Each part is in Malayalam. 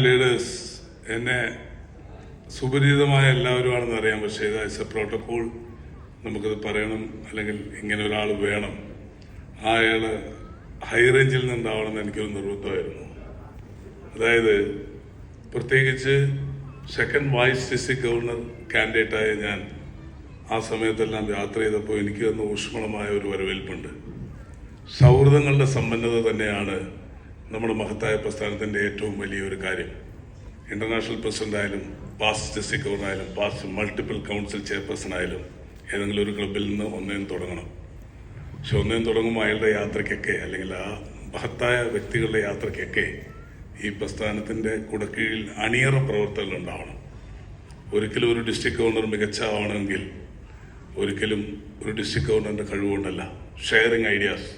ലീഡേഴ്സ് എന്നെ സുപരിചിതമായ എല്ലാവരുമാണെന്ന് അറിയാം. പക്ഷേ ഇത് ആസ് എ പ്രോട്ടോകോൾ നമുക്കത് പറയണം, അല്ലെങ്കിൽ ഇങ്ങനെ ഒരാൾ വേണം, അയാൾ ഹൈ റേഞ്ചിൽ നിന്നുണ്ടാവണമെന്ന് എനിക്കൊരു നിർബന്ധമായിരുന്നു. അതായത് പ്രത്യേകിച്ച് സെക്കൻഡ് വൈസ് ഡിസ്ട്രിക്ട് ഗവർണർ കാൻഡിഡേറ്റായ ഞാൻ ആ സമയത്തെല്ലാം യാത്ര ചെയ്തപ്പോൾ എനിക്ക് തന്ന ഊഷ്മളമായ ഒരു വരവേൽപ്പുണ്ട്. സൗഹൃദങ്ങളുടെ സമ്പന്നത തന്നെയാണ് നമ്മുടെ മഹത്തായ പ്രസ്ഥാനത്തിൻ്റെ ഏറ്റവും വലിയൊരു കാര്യം. ഇന്റർനാഷണൽ പ്രസിഡന്റ് ആയാലും, പാസ്റ്റ് ഡിസ്ട്രിക്ട് ഗവർണർ ആയാലും, പാസ്റ്റ് മൾട്ടിപ്പിൾ കൗൺസിൽ ചെയർപേഴ്സൺ ആയാലും ഏതെങ്കിലും ഒരു ക്ലബിൽ നിന്ന് ഒന്നേം തുടങ്ങണം. പക്ഷെ ഒന്നേം തുടങ്ങുമ്പോൾ അയാളുടെ യാത്രയ്ക്കൊക്കെ, അല്ലെങ്കിൽ ആ മഹത്തായ വ്യക്തികളുടെ യാത്രയ്ക്കൊക്കെ ഈ പ്രസ്ഥാനത്തിൻ്റെ കുടക്കീഴിൽ അണിയറ പ്രവർത്തകർ ഉണ്ടാവണം. ഒരിക്കലും ഒരു ഡിസ്ട്രിക്ട് ഗവർണർ മികച്ചതാവണമെങ്കിൽ ഒരിക്കലും ഒരു ഡിസ്ട്രിക്ട് ഗവർണറിൻ്റെ കഴിവുകൊണ്ടല്ല. ഷെയറിങ് ഐഡിയാസ്,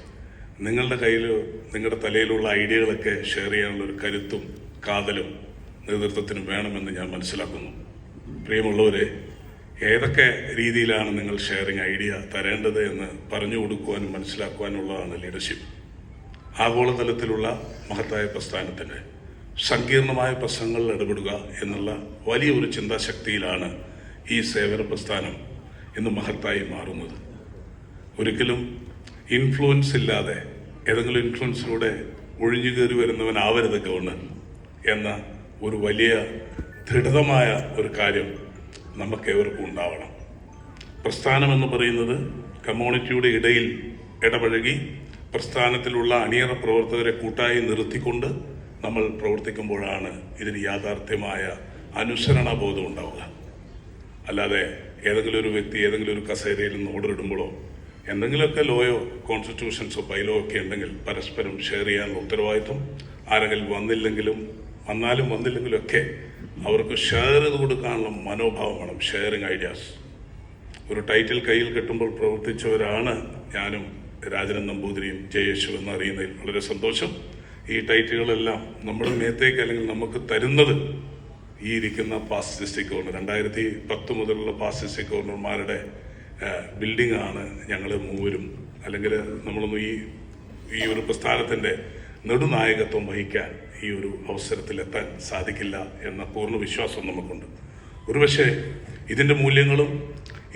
നിങ്ങളുടെ കയ്യിൽ നിങ്ങളുടെ തലയിലുള്ള ഐഡിയകളൊക്കെ ഷെയർ ചെയ്യാനുള്ളൊരു കരുത്തും കാതലും നേതൃത്വത്തിന് വേണമെന്ന് ഞാൻ മനസ്സിലാക്കുന്നു. പ്രിയമുള്ളവരെ, ഏതൊക്കെ രീതിയിലാണ് നിങ്ങൾ ഷെയറിങ് ഐഡിയ തരേണ്ടത് എന്ന് പറഞ്ഞു കൊടുക്കുവാനും മനസ്സിലാക്കുവാനുള്ളതാണ് ലീഡർഷിപ്പ്. ആഗോളതലത്തിലുള്ള മഹത്തായ പ്രസ്ഥാനത്തിന് സങ്കീർണമായ പ്രശ്നങ്ങളിൽ ഇടപെടുക എന്നുള്ള വലിയ ഒരു ചിന്താശക്തിയിലാണ് ഈ സേവന പ്രസ്ഥാനം ഇന്ന് മഹത്തായി മാറുന്നത്. ഒരിക്കലും ഇൻഫ്ലുവൻസ് ഇല്ലാതെ, ഏതെങ്കിലും ഇൻഫ്ലുവൻസിലൂടെ ഒഴിഞ്ഞു കയറി വരുന്നവനാവരുത് ഗവർണർ എന്ന ഒരു വലിയ ദൃഢമായ ഒരു കാര്യം നമുക്കേവർക്കും ഉണ്ടാവണം. പ്രസ്ഥാനം എന്ന് പറയുന്നത് കമ്മ്യൂണിറ്റിയുടെ ഇടയിൽ ഇടപഴകി പ്രസ്ഥാനത്തിലുള്ള അണിയറ പ്രവർത്തകരെ കൂട്ടായി നിർത്തിക്കൊണ്ട് നമ്മൾ പ്രവർത്തിക്കുമ്പോഴാണ് ഇതിന് യാഥാർത്ഥ്യമായ അനുസരണബോധം ഉണ്ടാവുക. അല്ലാതെ ഏതെങ്കിലും ഒരു വ്യക്തി ഏതെങ്കിലും ഒരു കസേരയിൽ നിന്ന് ഓർഡർ ഇടുമ്പോഴോ എന്തെങ്കിലുമൊക്കെ ലോയോ കോൺസ്റ്റിറ്റ്യൂഷൻസോ ബൈലോ ഒക്കെ ഉണ്ടെങ്കിൽ പരസ്പരം ഷെയർ ചെയ്യാനുള്ള ഉത്തരവാദിത്വം, ആരെങ്കിലും വന്നില്ലെങ്കിലും ഒക്കെ അവർക്ക് ഷെയർ ചെയ്ത് കൊടുക്കാനുള്ള മനോഭാവം വേണം. Sharing ideas. ഒരു ടൈറ്റിൽ കയ്യിൽ കെട്ടുമ്പോൾ പ്രവർത്തിച്ചവരാണ് ഞാനും രാജൻ നമ്പൂതിരിയും ജയേഷു എന്ന് അറിയുന്നതിൽ വളരെ സന്തോഷം. ഈ ടൈറ്റിലുകളെല്ലാം നമ്മുടെ മേത്തേക്ക്, അല്ലെങ്കിൽ നമുക്ക് തരുന്നത് ഈ ഇരിക്കുന്ന പാസ്റ്റ് ഡിസ്ട്രിക്ട് ഗവർണർ, 2010 മുതലുള്ള പാസ്റ്റ് ഡിസ്ട്രിക്ട് ഗവർണർമാരുടെ ബിൽഡിംഗ് ആണ് ഞങ്ങൾ മൂവരും. അല്ലെങ്കിൽ നമ്മളൊന്നും ഈ ഒരു പ്രസ്ഥാനത്തിൻ്റെ നെടുനായകത്വം വഹിക്കാൻ ഈ ഒരു അവസരത്തിലെത്താൻ സാധിക്കില്ല എന്ന പൂർണ്ണ വിശ്വാസം നമുക്കുണ്ട്. ഒരുപക്ഷെ ഇതിൻ്റെ മൂല്യങ്ങളും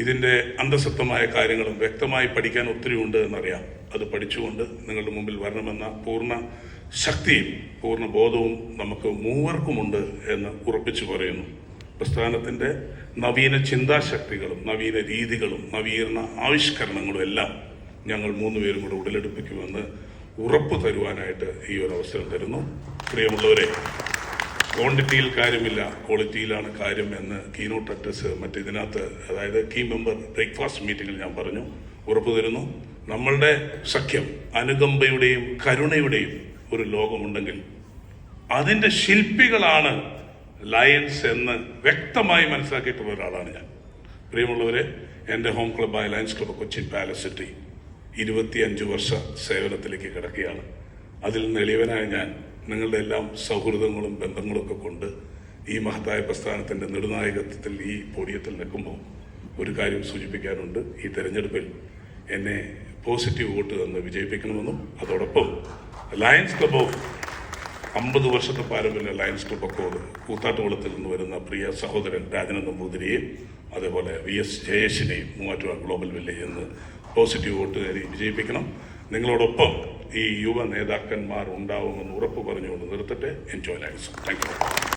ഇതിൻ്റെ അന്തസത്തമായ കാര്യങ്ങളും വ്യക്തമായി പഠിക്കാൻ ഒത്തിരി ഉണ്ട് എന്നറിയാം. അത് പഠിച്ചുകൊണ്ട് നിങ്ങളുടെ മുമ്പിൽ വരണമെന്ന പൂർണ്ണ ശക്തിയും പൂർണ്ണ ബോധവും നമുക്ക് മൂവർക്കുമുണ്ട് എന്ന് ഉറപ്പിച്ചു പറയുന്നു. പ്രസ്ഥാനത്തിൻ്റെ നവീന ചിന്താശക്തികളും നവീന രീതികളും നവീകരണ ആവിഷ്കരണങ്ങളും എല്ലാം ഞങ്ങൾ മൂന്നുപേരും കൂടെ ഉടലെടുപ്പിക്കുമെന്ന് ഉറപ്പ് തരുവാനായിട്ട് ഈ ഒരു അവസരം തരുന്നു. പ്രിയമുള്ളവരെ, ക്വാണ്ടിറ്റിയിൽ കാര്യമില്ല, ക്വാളിറ്റിയിലാണ് കാര്യം എന്ന് കീനോട്ട് അഡ്രസ് മറ്റിതിനകത്ത്, അതായത് കീ മെമ്പർ ബ്രേക്ക്ഫാസ്റ്റ് മീറ്റിങ്ങിൽ ഞാൻ പറഞ്ഞു, ഉറപ്പ് തരുന്നു. നമ്മളുടെ സഖ്യം അനുകമ്പയുടെയും കരുണയുടെയും ഒരു ലോകമുണ്ടെങ്കിൽ അതിൻ്റെ ശില്പികളാണ് ലയൺസ് എന്ന് വ്യക്തമായി മനസ്സിലാക്കിയിട്ടുള്ള ഒരാളാണ് ഞാൻ. പ്രിയമുള്ളവരെ, എൻ്റെ ഹോം ക്ലബ്ബായ lions club Cochin palace city 25 വർഷ സേവനത്തിലേക്ക് കിടക്കുകയാണ്. അതിൽ എളിയവനായ ഞാൻ നിങ്ങളുടെ എല്ലാം സൗഹൃദങ്ങളും ബന്ധങ്ങളും ഒക്കെ കൊണ്ട് ഈ മഹത്തായ പ്രസ്ഥാനത്തിൻ്റെ നെടുനായകത്വത്തിൽ ഈ പോഡിയത്തിൽ നിൽക്കുമ്പോൾ ഒരു കാര്യം സൂചിപ്പിക്കാനുണ്ട്. ഈ തെരഞ്ഞെടുപ്പിൽ എന്നെ പോസിറ്റീവ് വോട്ട് തന്ന് വിജയിപ്പിക്കണമെന്നും, അതോടൊപ്പം ലയൺസ് ക്ലബ്ബ് ഓഫ് 50 വർഷത്തെ പാരമ്പര്യ ലയൺസ് ക്ലബ്ബ് ഒക്കെ കൂത്താട്ടുകുളത്തിൽ നിന്ന് വരുന്ന പ്രിയ സഹോദരൻ രാജൻ നമ്പൂതിരിയെയും അതേപോലെ VS ജയേഷിനെയും മൂവാറ്റുപുഴ ഗ്ലോബൽ വില്ലേജിൽ നിന്ന് പോസിറ്റീവ് വോട്ട് കയറി വിജയിപ്പിക്കണം. നിങ്ങളോടൊപ്പം ഈ യുവ നേതാക്കന്മാർ ഉണ്ടാവുമെന്ന് ഉറപ്പ് പറഞ്ഞുകൊണ്ട് നിർത്തട്ടെ. Enjoy life. Thank you.